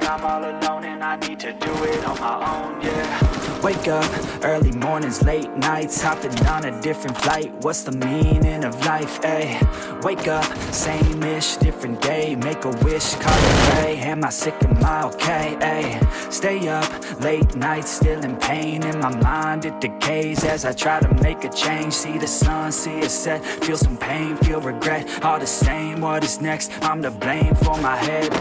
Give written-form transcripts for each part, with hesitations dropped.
I'm all alone and I need to do it on my own, yeah. Wake up, early mornings, late nights, hopping on a different flight. What's the meaning of life, ayy? Wake up, same-ish, different day. Make a wish, call it pray. Am I sick, am I okay, ayy? Stay up, late nights, still in pain. In my mind, it decays as I try to make a change. See the sun, see it set, feel some pain, feel regret. All the same, what is next? I'm to blame for my head,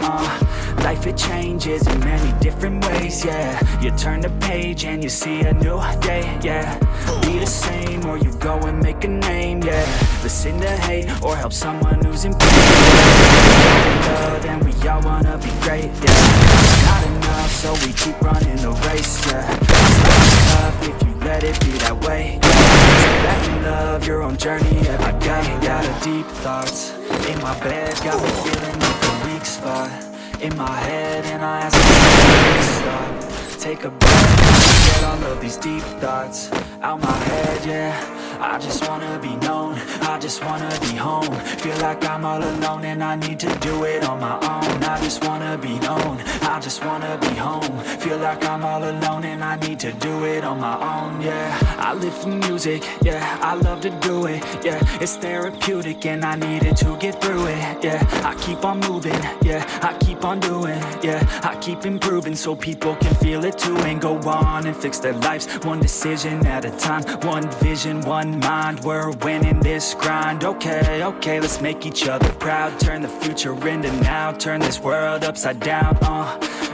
Life, it changes in many different ways, yeah. You turn the page and you see a new day, yeah. Be the same or you go and make a name, yeah. Listen to hate or help someone who's in pain, yeah. Love and we all wanna be great, yeah. Not enough, so we keep running the race, yeah. It's not enough if you let it be that way, yeah. So let me love your own journey every day, yeah. The deep thoughts in my bed got me feeling like a weak spot in my head, and I ask myself to stop, take a breath, get all of these deep thoughts out my head, yeah. I just wanna be known, I just wanna be home. Feel like I'm all alone and I need to do it on my own. I just wanna be known, I just wanna be home. Feel like I'm all alone and I need to do it on my own, yeah. I live for music, yeah, I love to do it, yeah. It's therapeutic and I need it to get through it, yeah. I keep on moving, yeah, I keep on doing, yeah. I keep improving so people can feel it too, and go on and fix their lives one decision at a time, one vision, one mind. We're winning this grind, okay, okay, let's make each other proud. Turn the future into now, turn this world upside down,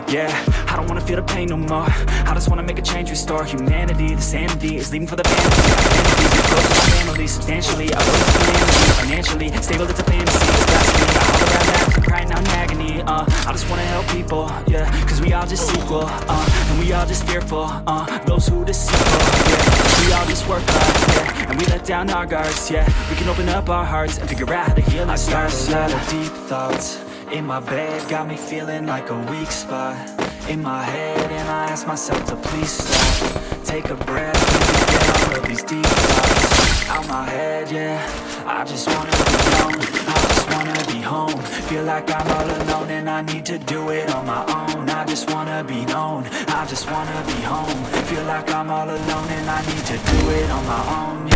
yeah. I don't wanna feel the pain no more, I just wanna make a change, restore humanity. The sanity is leaving for the vanity. Close to my family, substantially. I wasn't financially stable, it's a fantasy. It's got all around that, crying out in agony. I just wanna help people, yeah, cause we all just equal, and we all just fearful, those who deceitful, yeah. We all just work hard, yeah, and we let down our guards, yeah. We can open up our hearts and figure out how to heal our scars. I got a lot of deep thoughts in my bed, got me feeling like a weak spot in my head, and I ask myself to please stop, take a breath, and get all of these deep thoughts out my head, yeah. I just wanna be known, I just wanna be home. Feel like I'm all alone and I need to do it on my own. I just wanna be known, I just wanna be home. Feel like I'm all alone and I need to do it on my own, yeah.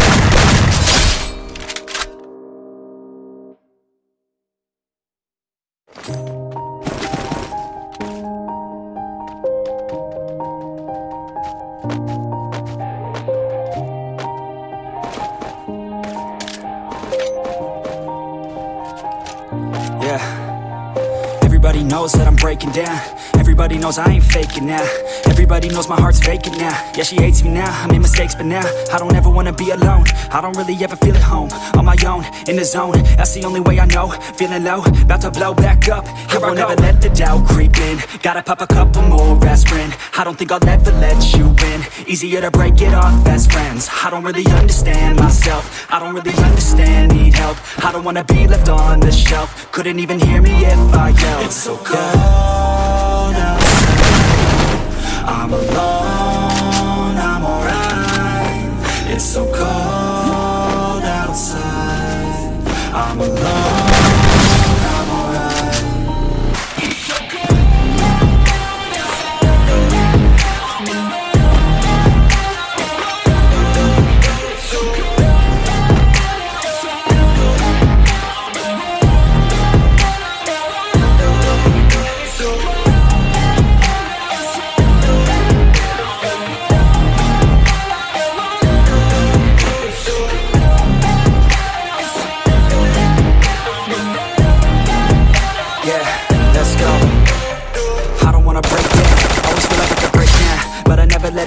Everybody knows that I'm breaking down. Everybody knows I ain't faking now. Everybody knows my heart's vacant now. Yeah, she hates me now, I made mistakes but now I don't ever wanna be alone. I don't really ever feel at home. On my own, in the zone, that's the only way I know. Feeling low, about to blow back up. I won't ever let the doubt creep in. Gotta pop a couple more aspirin. I don't think I'll ever let you in. Easier to break it off best friends. I don't really understand myself, I don't really understand, need help. I don't wanna be left on the shelf. Couldn't even hear me if I yelled. It's so cold outside, I'm alone, I'm alright. It's so cold outside, I'm alone, I'm alright. It's so cold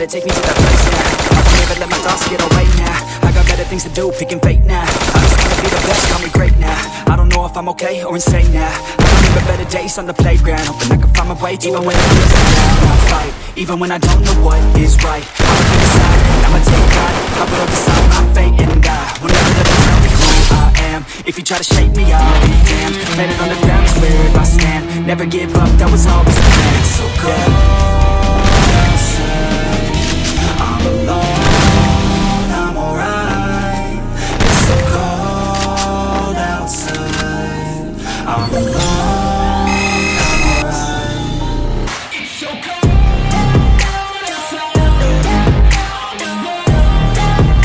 better take me to that place now. I won't ever let my thoughts get away now. I got better things to do, picking fate now. I just wanna be the best, call me great now. I don't know if I'm okay or insane now. I remember better days on the playground, hoping I can find my way even when I feel so down. I'll fight, even when I don't know what is right. I'ma pick a side, I'ma take pride. I will decide my fate and die. Will never let them tell me who I am. If you try to shake me, I'll be damned. Landed on the ground is where I stand. Never give up, that was always the plan. So cold outside, I'm alone, I'm alright. It's so cold outside, I'm alone.